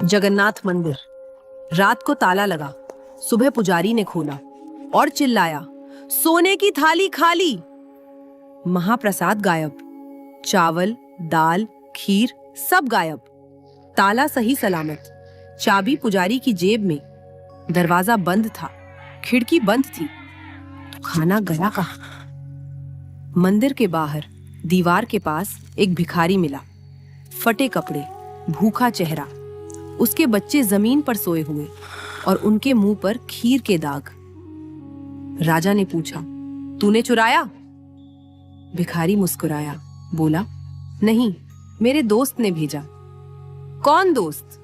जगन्नाथ मंदिर। रात को ताला लगा। सुबह पुजारी ने खोला और चिल्लाया, सोने की थाली खाली। महाप्रसाद गायब। चावल, दाल, खीर सब गायब। ताला सही सलामत, चाबी पुजारी की जेब में। दरवाजा बंद था, खिड़की बंद थी। तो खाना गया कहाँ? मंदिर के बाहर दीवार के पास एक भिखारी मिला। फटे कपड़े, भूखा चेहरा। उसके बच्चे जमीन पर सोए हुए और उनके मुंह पर खीर के दाग। राजा ने पूछा, तूने चुराया? भिखारी मुस्कुराया, बोला, नहीं, मेरे दोस्त ने भेजा। कौन दोस्त?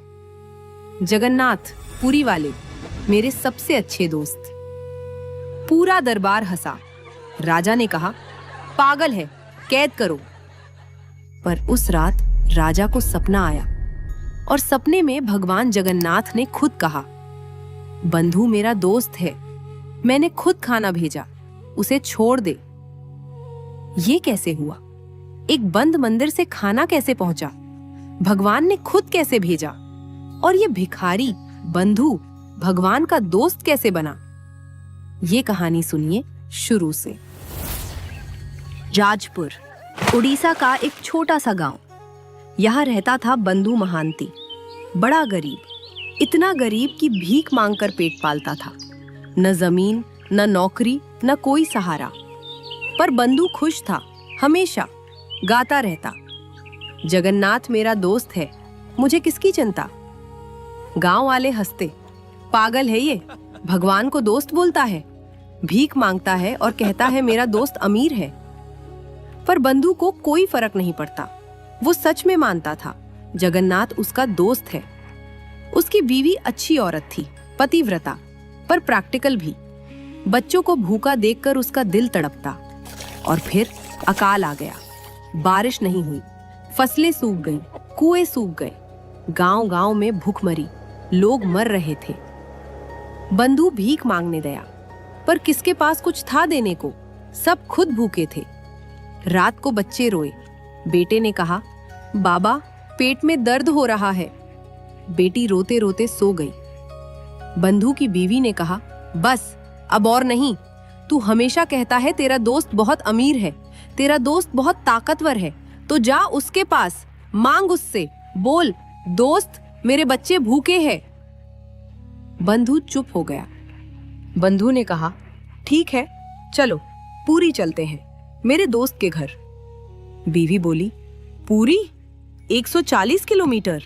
जगन्नाथ, पुरी वाले, मेरे सबसे अच्छे दोस्त। पूरा दरबार हंसा। राजा ने कहा, पागल है, कैद करो। पर उस रात राजा को सपना आया और सपने में भगवान जगन्नाथ ने खुद कहा, बंधु मेरा दोस्त है, मैंने खुद खाना भेजा, उसे छोड़ दे। ये कैसे हुआ? एक बंद मंदिर से खाना कैसे पहुंचा? भगवान ने खुद कैसे भेजा? और ये भिखारी बंधु भगवान का दोस्त कैसे बना? ये कहानी सुनिए शुरू से। राजपुर, उड़ीसा का एक छोटा सा गांव। यहाँ रहता था बंधु महांती। बड़ा गरीब, इतना गरीब कि भीख मांगकर पेट पालता था। न जमीन, न नौकरी, न कोई सहारा। पर बंधु खुश था, हमेशा गाता रहता, जगन्नाथ मेरा दोस्त है, मुझे किसकी चिंता। गांव वाले हंसते, पागल है ये, भगवान को दोस्त बोलता है, भीख मांगता है और कहता है मेरा दोस्त अमीर है। पर बंधु को कोई फर्क नहीं पड़ता। वो सच में मानता था जगन्नाथ उसका दोस्त है। उसकी बीवी अच्छी औरत थी, पतिव्रता, पर प्रैक्टिकल भी। बच्चों को भूखा देखकर उसका दिल तड़पता। और फिर अकाल आ गया। बारिश नहीं हुई, फसलें सूख गईं, कुएं सूख गए, गांव-गांव में भूखमरी, लोग मर रहे थे। बंधु भीख मांगने गया, पर किसके पास कुछ था देने को? सब खुद भूखे थे। रात को बच्चे रोए। बेटे ने कहा, बाबा पेट में दर्द हो रहा है। बेटी रोते रोते सो गई। बंधु की बीवी ने कहा, बस अब और नहीं, तू हमेशा कहता है तेरा दोस्त बहुत अमीर है, तेरा दोस्त बहुत ताकतवर है, तो जा उसके पास, मांग उससे, बोल, दोस्त मेरे बच्चे भूखे हैं। बंधु चुप हो गया। बंधु ने कहा, ठीक है, चलो पूरी चलते हैं, मेरे दोस्त के घर। बीवी बोली, पूरी? 140 किलोमीटर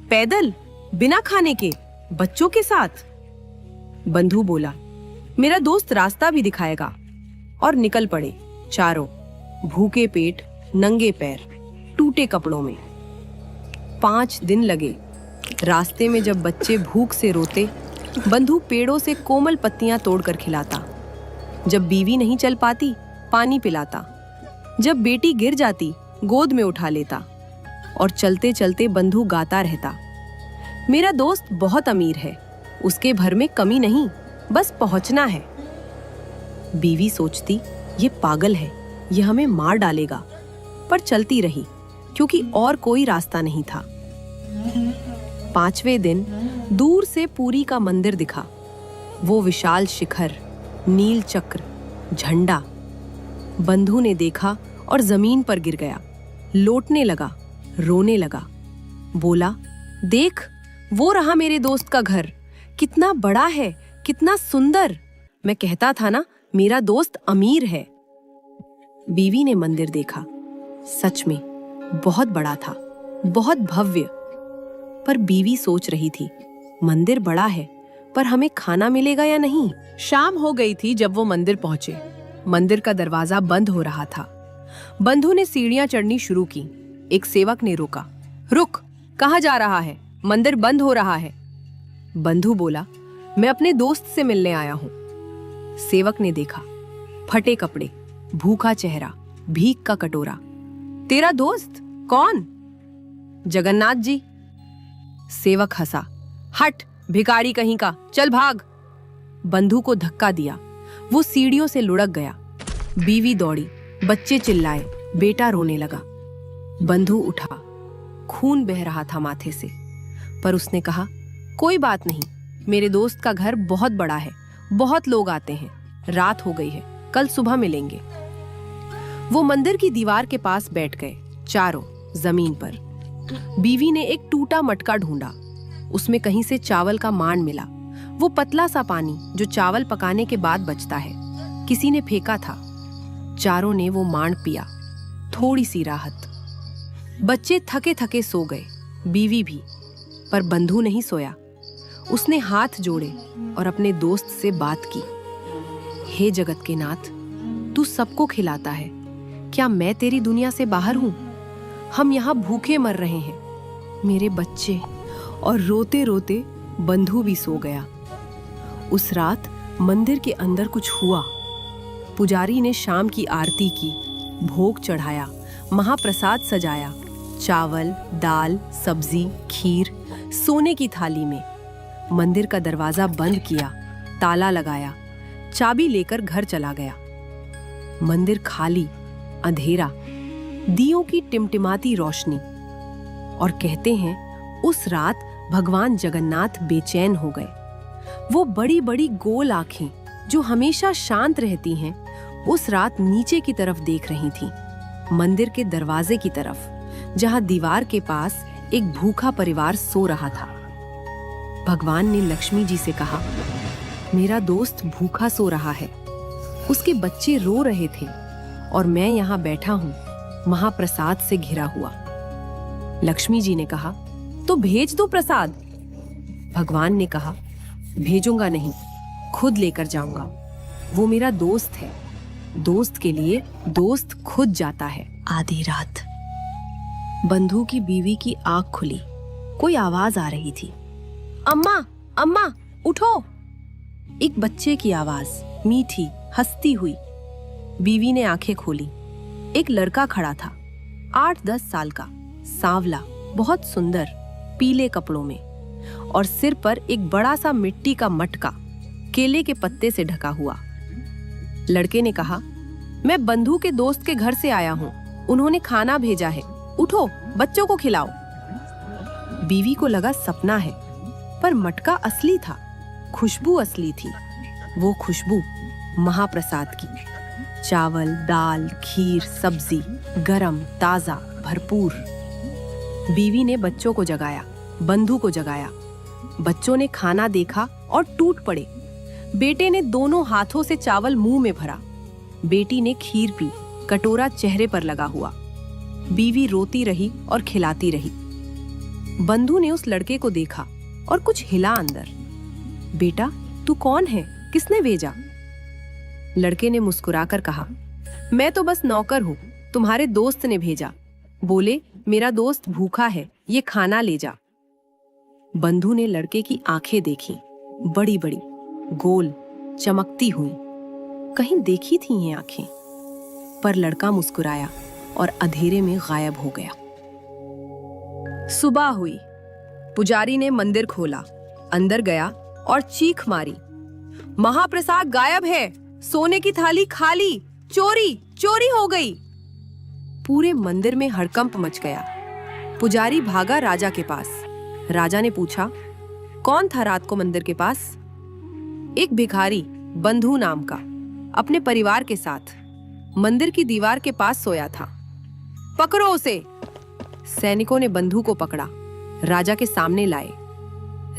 पैदल, बिना खाने के, बच्चों के साथ? बंधु बोला, मेरा दोस्त रास्ता भी दिखाएगा। और निकल पड़े चारों, भूखे पेट, नंगे पैर, टूटे कपड़ों में। 5 दिन लगे। रास्ते में जब बच्चे भूख से रोते, बंधु पेड़ों से कोमल पत्तियां तोड़कर खिलाता। जब बीवी नहीं चल पाती, पानी पिलाता। जब बेटी गिर जाती, गोद में उठा लेता। और चलते चलते बंधु गाता रहता, मेरा दोस्त बहुत अमीर है, उसके भर में कमी नहीं, बस पहुंचना है। बीवी सोचती, ये पागल है, ये हमें मार डालेगा। पर चलती रही, क्योंकि और कोई रास्ता नहीं था। 5वें दिन दूर से पुरी का मंदिर दिखा। वो विशाल शिखर, नील चक्र, झंडा। बंधु ने देखा और जमीन पर गिर गया, लौटने लगा, रोने लगा। बोला, देख, वो रहा मेरे दोस्त का घर, कितना बड़ा है, कितना सुंदर। मैं कहता था ना, मेरा दोस्त अमीर है। बीवी ने मंदिर देखा, सच में बहुत बड़ा था, बहुत भव्य। पर बीवी सोच रही थी, मंदिर बड़ा है, पर हमें खाना मिलेगा या नहीं? शाम हो गई थी जब वो मंदिर पहुंचे। मंदिर का दरवाजा बंद हो रहा था। बंधु ने सीढ़ियां चढ़नी शुरू की। एक सेवक ने रोका, रुक, कहाँ जा रहा है? मंदिर बंद हो रहा है। बंधु बोला, मैं अपने दोस्त से मिलने आया हूं। सेवक ने देखा, फटे कपड़े, भूखा चेहरा, भीख का कटोरा। तेरा दोस्त कौन? जगन्नाथ जी। सेवक हंसा, हट भिखारी कहीं का, चल भाग। बंधु को धक्का दिया, वो सीढ़ियों से लुढ़क गया। बीवी दौड़ी, बच्चे चिल्लाए, बेटा रोने लगा। बंधु उठा, खून बह रहा था माथे से। पर उसने कहा, कोई बात नहीं, मेरे दोस्त का घर बहुत बड़ा है, बहुत लोग आते हैं, रात हो गई है, कल सुबह मिलेंगे। वो मंदिर की दीवार के पास बैठ गए, चारों जमीन पर। बीवी ने एक टूटा मटका ढूंढा, उसमें कहीं से चावल का मांड मिला, वो पतला सा पानी जो चावल पकाने के बाद बचता है, किसी ने फेंका था। चारों ने वो मांड पिया, थोड़ी सी राहत। बच्चे थके थके सो गए, बीवी भी, पर बंधु नहीं सोया। उसने हाथ जोड़े और अपने दोस्त से बात की। हे जगत के नाथ, तू सबको खिलाता है, क्या मैं तेरी दुनिया से बाहर हूं? हम यहाँ भूखे मर रहे हैं, मेरे बच्चे। और रोते रोते बंधु भी सो गया। उस रात मंदिर के अंदर कुछ हुआ। पुजारी ने शाम की आरती की, भोग चढ़ाया, महाप्रसाद सजाया, चावल, दाल, सब्जी, खीर, सोने की थाली में। मंदिर का दरवाजा बंद किया, ताला लगाया, चाबी लेकर घर चला गया। मंदिर खाली, अंधेरा, दियों की टिमटिमाती रोशनी। और कहते हैं उस रात भगवान जगन्नाथ बेचैन हो गए। वो बड़ी बड़ी गोल आंखें जो हमेशा शांत रहती हैं, उस रात नीचे की तरफ देख रही थीं, मंदिर के दरवाजे की तरफ, जहां दीवार के पास एक भूखा परिवार सो रहा था। भगवान ने लक्ष्मी जी से कहा, मेरा दोस्त भूखा सो रहा है, उसके बच्चे रो रहे थे और मैं यहाँ बैठा हूँ, महाप्रसाद से घिरा हुआ। लक्ष्मी जी ने कहा, तो भेज दो प्रसाद। भगवान ने कहा, भेजूंगा नहीं, खुद लेकर जाऊंगा। वो मेरा दोस्त है, दोस्त के लिए दोस्त खुद जाता है। आधी रात बंधु की बीवी की आंख खुली, कोई आवाज आ रही थी। अम्मा, अम्मा, उठो। एक बच्चे की आवाज, मीठी, हंसती हुई। बीवी ने आंखें खोली। एक लड़का खड़ा था, 8-10 साल का, सांवला, बहुत सुंदर, पीले कपड़ों में, और सिर पर एक बड़ा सा मिट्टी का मटका, केले के पत्ते से ढका हुआ। लड़के ने कहा, मैं बंधु के दोस्त के घर से आया हूँ, उन्होंने खाना भेजा है, उठो, बच्चों को खिलाओ। बीवी को लगा सपना है, पर मटका असली था, खुशबू असली थी। वो खुशबू महाप्रसाद की, चावल, दाल, खीर, सब्जी, गरम, ताजा, भरपूर। बीवी ने बच्चों को जगाया, बंधु को जगाया। बच्चों ने खाना देखा और टूट पड़े। बेटे ने दोनों हाथों से चावल मुंह में भरा, बेटी ने खीर पी, कटोरा चेहरे पर लगा हुआ। बीवी रोती रही और खिलाती रही। बंधु ने उस लड़के को देखा और कुछ हिला अंदर। बेटा, तू कौन है, किसने भेजा? लड़के ने मुस्कुराकर कहा, मैं तो बस नौकर हूँ, तुम्हारे दोस्त ने भेजा, बोले मेरा दोस्त भूखा है, ये खाना ले जा। बंधु ने लड़के की आंखें देखी, बड़ी बड़ी, गोल, चमकती हुई। कहीं देखी थी ये आंखें, पर लड़का मुस्कुराया और अंधेरे में गायब हो गया। सुबह हुई। पुजारी ने मंदिर खोला, अंदर गया और चीख मारी, महाप्रसाद गायब है, सोने की थाली खाली, चोरी, चोरी हो गई। पूरे मंदिर में हड़कंप मच गया। पुजारी भागा राजा के पास। राजा ने पूछा, कौन था रात को मंदिर के पास? एक भिखारी, बंधु नाम का, अपने परिवार के साथ मंदिर की दीवार के पास सोया था। पकड़ो उसे। सैनिकों ने बंधु को पकड़ा, राजा के सामने लाए।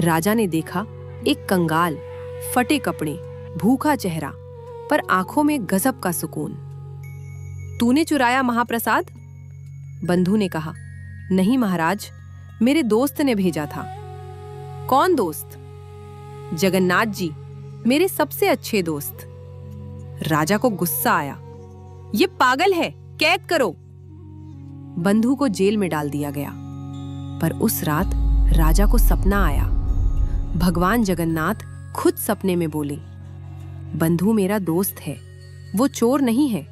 राजा ने देखा, एक कंगाल, फटे कपड़े, भूखा चेहरा, पर आंखों में गजब का सुकून। तूने चुराया महाप्रसाद? बंधु ने कहा, नहीं महाराज, मेरे दोस्त ने भेजा था। कौन दोस्त? जगन्नाथ जी, मेरे सबसे अच्छे दोस्त। राजा को गुस्सा आया, ये पागल है, कैद करो। बंधु को जेल में डाल दिया गया। पर उस रात राजा को सपना आया। भगवान जगन्नाथ खुद सपने में बोले, बंधु मेरा दोस्त है, वो चोर नहीं है,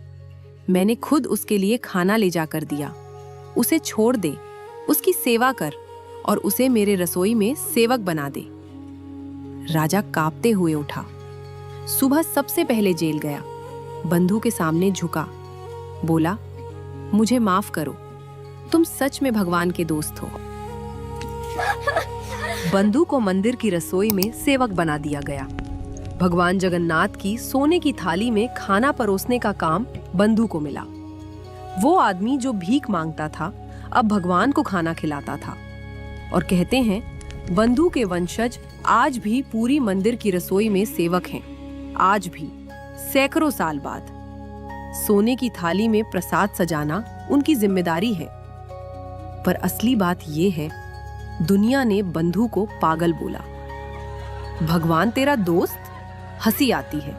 मैंने खुद उसके लिए खाना ले जाकर दिया। उसे छोड़ दे, उसकी सेवा कर और उसे मेरे रसोई में सेवक बना दे। राजा कांपते हुए उठा। सुबह सबसे पहले जेल गया, बंधु के सामने झुका, बोला, मुझे माफ करो, तुम सच में भगवान के दोस्त हो। बंधु को मंदिर की रसोई में सेवक बना दिया गया। भगवान जगन्नाथ की सोने की थाली में खाना परोसने का काम बंधु को मिला। वो आदमी जो भीख मांगता था अब भगवान को खाना खिलाता था। और कहते हैं बंधु के वंशज आज भी पूरी मंदिर की रसोई में सेवक हैं। आज भी सैकड़ों साल बाद सोने की थाली में प्रसाद सजाना उनकी जिम्मेदारी है। पर असली बात यह है, दुनिया ने बंधु को पागल बोला। भगवान तेरा दोस्त? हंसी आती है।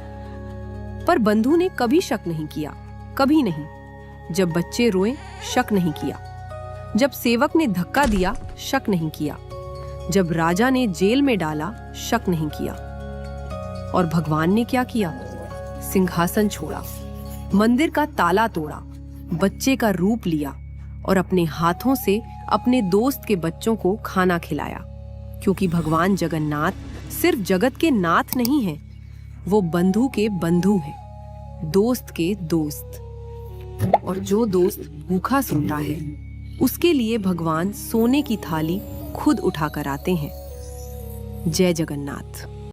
पर बंधु ने कभी शक नहीं किया, कभी नहीं। जब बच्चे रोए शक नहीं किया, जब सेवक ने धक्का दिया शक नहीं किया, जब राजा ने जेल में डाला शक नहीं किया। और भगवान ने क्या किया? सिंहासन छोड़ा, मंदिर का ताला तोड़ा, बच्चे का रूप लिया और अपने हाथों से अपने दोस्त के बच्चों को खाना खिलाया। क्योंकि भगवान जगन्नाथ सिर्फ जगत के नाथ नहीं हैं, वो बंधु के बंधु हैं, दोस्त के दोस्त। और जो दोस्त भूखा सोता है उसके लिए भगवान सोने की थाली खुद उठाकर आते हैं। जय जगन्नाथ।